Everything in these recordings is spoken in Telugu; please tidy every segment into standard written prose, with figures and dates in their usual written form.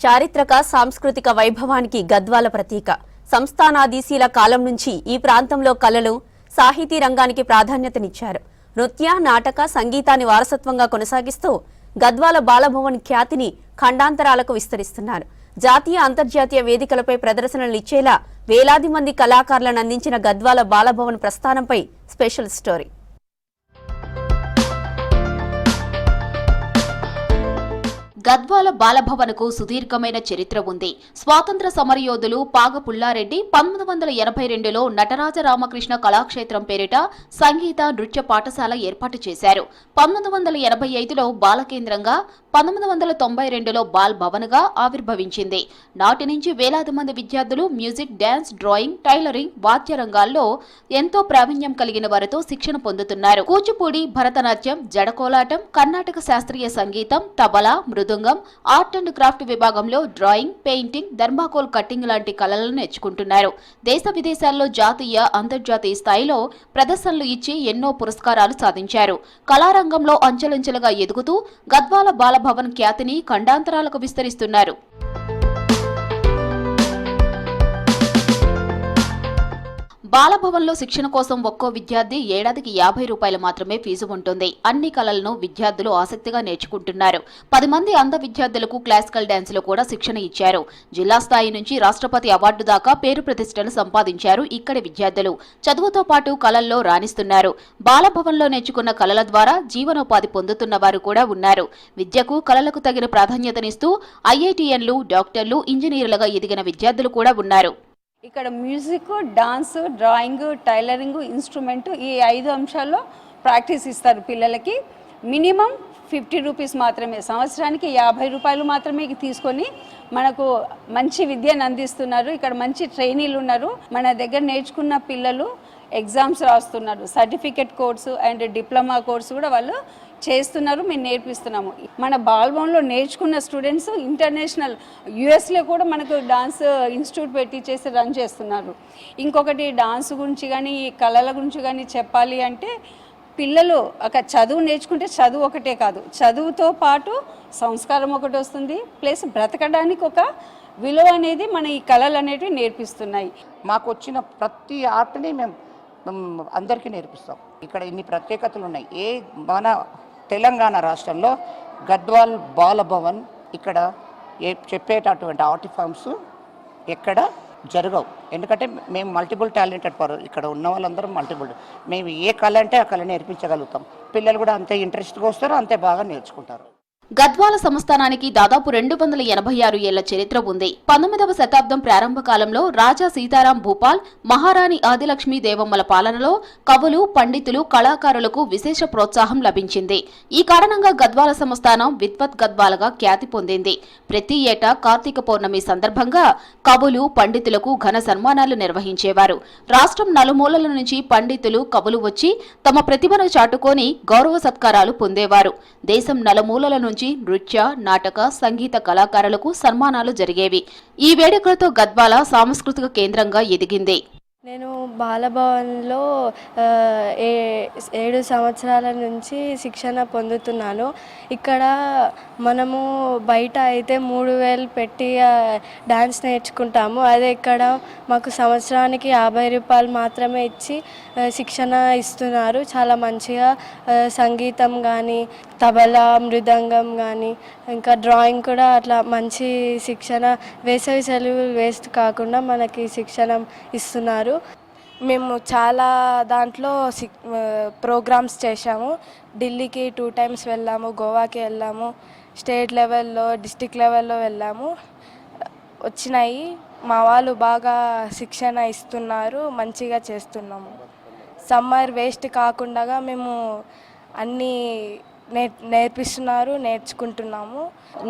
చారిత్రక సాంస్కృతిక వైభవానికి గద్వాల ప్రతీక. సంస్థానాధీశీల కాలం నుంచి ఈ ప్రాంతంలో కళలు, సాహితీ రంగానికి ప్రాధాన్యతనిచ్చారు. నృత్య, నాటక, సంగీతాన్ని వారసత్వంగా కొనసాగిస్తూ గద్వాల బాలభవన్ ఖ్యాతిని ఖండాంతరాలకు విస్తరిస్తున్నారు. జాతీయ, అంతర్జాతీయ వేదికలపై ప్రదర్శనలు ఇచ్చేలా వేలాది మంది కళాకారులను అందించిన గద్వాల బాలభవన్ ప్రస్థానంపై స్పెషల్ స్టోరీ. గద్వాల బాలభవన్కు సుదీర్ఘమైన చరిత్ర ఉంది. స్వాతంత్ర సమరయోధులు పాగ పుల్లారెడ్డి 1982లో నటరాజ రామకృష్ణ కళాక్షేత్రం పేరిట సంగీత, నృత్య పాఠశాల ఏర్పాటు చేశారు. 1985లో బాలకేంద్రంగా, 1992లో బాల్ భవన్గా ఆవిర్భవించింది. నాటి నుంచి వేలాది మంది విద్యార్థులు మ్యూజిక్, డాన్స్, డ్రాయింగ్, టైలరింగ్, వాద్య రంగాల్లో ఎంతో ప్రావీణ్యం కలిగిన వారితో శిక్షణ పొందుతున్నారు. కూచిపూడి, భరతనాట్యం, జడకోలాటం, కర్ణాటక శాస్త్రీయ సంగీతం, తబలా, మృదంగం, ఆర్ట్ అండ్ క్రాఫ్ట్ విభాగంలో డ్రాయింగ్, పెయింటింగ్, థర్మాకోల్ కట్టింగ్ లాంటి కళలను నేర్చుకుంటున్నారు. దేశ విదేశాల్లో జాతీయ, అంతర్జాతీయ స్థాయిలో ప్రదర్శనలు ఇచ్చి ఎన్నో పురస్కారాలు సాధించారు. కళారంగంలో అంచెలంచెలుగా ఎదుగుతూ గద్వాల బాలభవన్ ఖ్యాతిని ఖండాంతరాలకు విస్తరిస్తున్నారు. బాలభవన్లో శిక్షణ కోసం ఒక్కో విద్యార్థి ఏడాదికి 50 రూపాయలు మాత్రమే ఫీజు ఉంటుంది. అన్ని కళలను విద్యార్థులు ఆసక్తిగా నేర్చుకుంటున్నారు. 10 మంది అంధ విద్యార్థులకు క్లాసికల్ డాన్స్లో కూడా శిక్షణ ఇచ్చారు. జిల్లా స్థాయి నుంచి రాష్ట్రపతి అవార్డు దాకా పేరు ప్రతిష్టలు సంపాదించారు ఇక్కడి విద్యార్థులు. చదువుతో పాటు కళల్లో రాణిస్తున్నారు. బాలభవన్లో నేర్చుకున్న కళల ద్వారా జీవనోపాధి పొందుతున్న వారు కూడా ఉన్నారు. విద్యకు, కళలకు తగిన ప్రాధాన్యతనిస్తూ ఐఐటిఎన్లు, డాక్టర్లు, ఇంజనీర్లుగా ఎదిగిన విద్యార్థులు కూడా ఉన్నారు. ఇక్కడ music, dance, drawing, tailoring, instrument ఈ 5 అంశాల్లో ప్రాక్టీస్ ఇస్తారు పిల్లలకి. మినిమం 50 రూపీస్ మాత్రమే, సంవత్సరానికి 50 రూపాయలు మాత్రమే తీసుకొని మనకు మంచి విద్యను అందిస్తున్నారు. ఇక్కడ మంచి ట్రైనీలు ఉన్నారు. మన దగ్గర నేర్చుకున్న పిల్లలు ఎగ్జామ్స్ రాస్తున్నారు. Certificate course and diploma course కూడా వాళ్ళు చేస్తున్నారు. మేము నేర్పిస్తున్నాము. మన బాల్భవన్లో నేర్చుకున్న స్టూడెంట్స్ ఇంటర్నేషనల్ యుఎస్లో కూడా మనకు డాన్స్ ఇన్స్టిట్యూట్ పెట్టి చేసి రన్ చేస్తున్నారు. ఇంకొకటి డాన్స్ గురించి కానీ, కళల గురించి కానీ చెప్పాలి అంటే పిల్లలు ఒక చదువు నేర్చుకుంటే చదువు ఒకటే కాదు, చదువుతో పాటు సంస్కారం ఒకటి వస్తుంది, ప్లస్ బ్రతకడానికి ఒక విలువ అనేది మన ఈ కళలు అనేటివి నేర్పిస్తున్నాయి. మాకు వచ్చిన ప్రతి ఆర్ట్ని మేము అందరికీ నేర్పిస్తాం. ఇక్కడ ఇన్ని ప్రత్యేకతలు ఉన్నాయి. మన తెలంగాణ రాష్ట్రంలో గద్వాల్ బాలభవన్ ఇక్కడ చెప్పేటటువంటి ఆర్ట్ ఫామ్స్ ఎక్కడ జరగవు. ఎందుకంటే మేము మల్టిపుల్ టాలెంటెడ్ ఇక్కడ ఉన్న వాళ్ళందరూ మల్టిపుల్. మేము ఏ కళ అంటే ఆ కళ నేర్పించగలుగుతాం. పిల్లలు కూడా అంతే ఇంట్రెస్ట్గా వస్తారు, అంతే బాగా నేర్చుకుంటారు. గద్వాల సంస్థానానికి దాదాపు 286 ఏళ్ల చరిత్ర ఉంది. 19వ శతాబ్దం ప్రారంభ కాలంలో రాజా సీతారాం భూపాల్, మహారాణి ఆదిలక్ష్మీ దేవమ్మల పాలనలో కవులు, పండితులు, కళాకారులకు విశేష ప్రోత్సాహం లభించింది. ఈ కారణంగా గద్వాల సంస్థానం విద్వత్ గద్వాలగా ఖ్యాతి పొందింది. ప్రతి ఏటా కార్తీక పౌర్ణమి సందర్భంగా కవులు, పండితులకు ఘన సన్మానాలు నిర్వహించేవారు. రాష్ట్రం నలుమూలల నుంచి పండితులు, కవులు వచ్చి తమ ప్రతిభను చాటుకొని గౌరవ సత్కారాలు పొందేవారు. దేశం నలుమూలల నుంచి నృత్య, నాటక, సంగీత కళాకారులకు సన్మానాలు జరిగేవి. ఈ వేడుకలతో గద్వాల సాంస్కృతిక కేంద్రంగా ఎదిగింది. నేను బాలభవన్లో 7 సంవత్సరాల నుంచి శిక్షణ పొందుతున్నాను. ఇక్కడ మనము బయట అయితే 3000 పెట్టి డ్యాన్స్ నేర్చుకుంటాము. అదే ఇక్కడ మాకు సంవత్సరానికి 50 రూపాయలు మాత్రమే ఇచ్చి శిక్షణ ఇస్తున్నారు. చాలా మంచిగా సంగీతం కానీ, తబలా, మృదంగం కానీ, ఇంకా డ్రాయింగ్ కూడా అట్లా మంచి శిక్షణ, వేసవి సెలవులు వేస్ట్ కాకుండా మనకి శిక్షణ ఇస్తున్నారు. మేము చాలా దాంట్లో ప్రోగ్రామ్స్ చేశాము. ఢిల్లీకి 2 టైమ్స్ వెళ్ళాము, గోవాకి వెళ్ళాము, స్టేట్ లెవెల్లో, డిస్టిక్ లెవెల్లో వెళ్ళాము. వచ్చినాయి. మా వాళ్ళు బాగా శిక్షణ ఇస్తున్నారు, మంచిగా చేస్తున్నాము. సమ్మర్ వేస్ట్ కాకుండా మేము అన్నీ నేర్పిస్తున్నారు, నేర్చుకుంటున్నాము.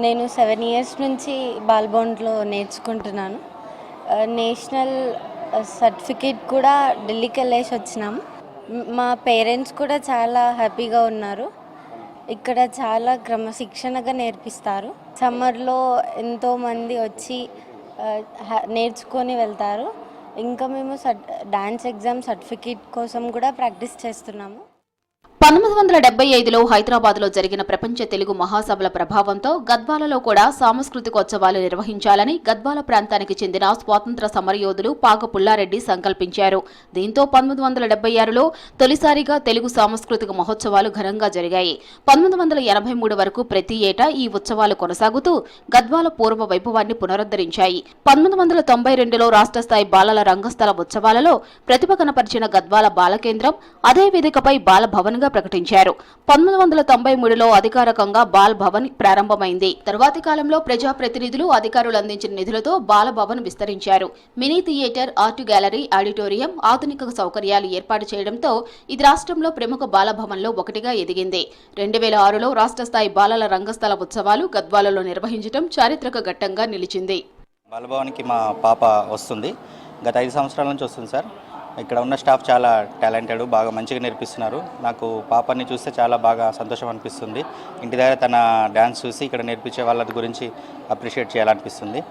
నేను 7 ఇయర్స్ నుంచి బాల్భవన్లో నేర్చుకుంటున్నాను. నేషనల్ సర్టిఫికేట్ కూడా ఢిల్లీకి వెళ్ళేసి వచ్చినాము. మా పేరెంట్స్ కూడా చాలా హ్యాపీగా ఉన్నారు. ఇక్కడ చాలా క్రమశిక్షణగా నేర్పిస్తారు. సమ్మర్లో ఎంతోమంది వచ్చి నేర్చుకొని వెళ్తారు. ఇంకా మేము డాన్స్ ఎగ్జామ్ సర్టిఫికేట్ కోసం కూడా ప్రాక్టీస్ చేస్తున్నాము. 1975లో హైదరాబాద్లో జరిగిన ప్రపంచ తెలుగు మహాసభల ప్రభావంతో గద్వాలలో కూడా సాంస్కృతికోత్సవాలు నిర్వహించాలని గద్వాల ప్రాంతానికి చెందిన స్వాతంత్ర సమరయోధులు పాగ పుల్లారెడ్డి సంకల్పించారు. దీంతో 1976లో తొలిసారిగా తెలుగు సాంస్కృతిక మహోత్సవాలు ఘనంగా జరిగాయి. 1983 వరకు ప్రతి ఏటా ఈ ఉత్సవాలు కొనసాగుతూ గద్వాల పూర్వ వైభవాన్ని పునరుద్ధరించాయి. 1992లో రాష్ట్ర స్థాయి బాలల రంగస్థల ఉత్సవాలలో ప్రతిభ కనపరిచిన గద్వాల బాలకేంద్రం అదే వేదికపై బాలభవన్ ప్రకటించారు. 1993లో అధికారికంగా బాల్ భవన్ ప్రారంభమైంది. తరువాతి కాలంలో ప్రజాప్రతినిధులు అధికారులు అందించిన నిధులతో బాల భవన్ విస్తరించారు. Mini theatre, art gallery, auditorium, ఆధునిక సౌకర్యాలు ఏర్పాటు చేయడంతో ఇది రాష్ట్రంలో ప్రముఖ బాల భవన్లో ఒకటిగా ఎదిగింది. 2006లో రాష్ట్ర స్థాయి బాలల రంగస్థల ఉత్సవాలు గద్వాలలో నిర్వహించడం చారిత్రక ఘట్టంగా నిలిచింది. బాలభవన్కి మా పాప వస్తుంది. గత 5 సంవత్సరాల నుంచి వస్తుంది సార్. ఇక్కడ ఉన్న స్టాఫ్ చాలా టాలెంటెడ్, బాగా మంచిగా నేర్పిస్తున్నారు. నాకు పాపని చూస్తే చాలా బాగా సంతోషం అనిపిస్తుంది. ఇంటి దగ్గర తన డ్యాన్స్ చూసి ఇక్కడ నేర్పించే వాళ్ళ గురించి అప్రిషియేట్ చేయాలనిపిస్తుంది.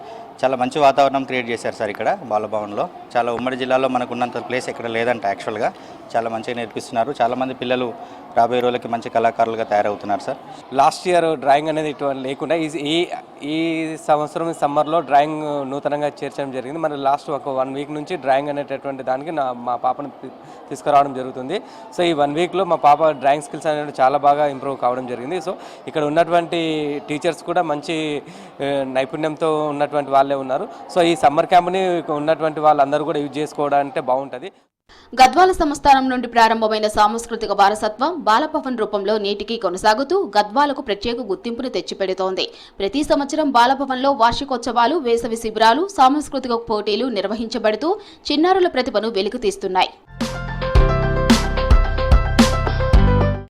చాలా మంచి వాతావరణం క్రియేట్ చేశారు సార్ ఇక్కడ బాలభవన్లో. చాలా ఉమ్మడి జిల్లాలో మనకు ఉన్నంత ప్లేస్ ఎక్కడ లేదంట. యాక్చువల్గా చాలా మంచిగా నేర్పిస్తున్నారు. చాలామంది పిల్లలు రాబోయే రోజులకి మంచి కళాకారులుగా తయారవుతున్నారు సార్. లాస్ట్ ఇయర్ డ్రాయింగ్ అనేది ఇటువంటి లేకుండా ఈ సంవత్సరం సమ్మర్లో డ్రాయింగ్ నూతనంగా చేర్చడం జరిగింది. మరి లాస్ట్ ఒక 1 వీక్ నుంచి డ్రాయింగ్ అనేటటువంటి దానికి మా పాపను తీసుకురావడం జరుగుతుంది. సో ఈ 1 వీక్లో మా పాప డ్రాయింగ్ స్కిల్స్ అనేది చాలా బాగా ఇంప్రూవ్ కావడం జరిగింది. సో ఇక్కడ ఉన్నటువంటి టీచర్స్ కూడా మంచి నైపుణ్యంతో ఉన్నటువంటి వాళ్ళే ఉన్నారు. సో ఈ సమ్మర్ క్యాంప్ని ఉన్నటువంటి వాళ్ళందరూ కూడా యూజ్ చేసుకోవడానికి బాగుంటుంది. గద్వాల సంస్థానం నుండి ప్రారంభమైన సాంస్కృతిక వారసత్వం బాలభవన్ రూపంలో నేటికి కొనసాగుతూ గద్వాలకు ప్రత్యేక గుర్తింపును తెచ్చిపెడుతోంది. ప్రతి సంవత్సరం బాలభవన్లో వార్షికోత్సవాలు, వేసవి శిబిరాలు, సాంస్కృతిక పోటీలు నిర్వహించబడుతూ చిన్నారుల ప్రతిభను వెలికితీస్తున్నాయి.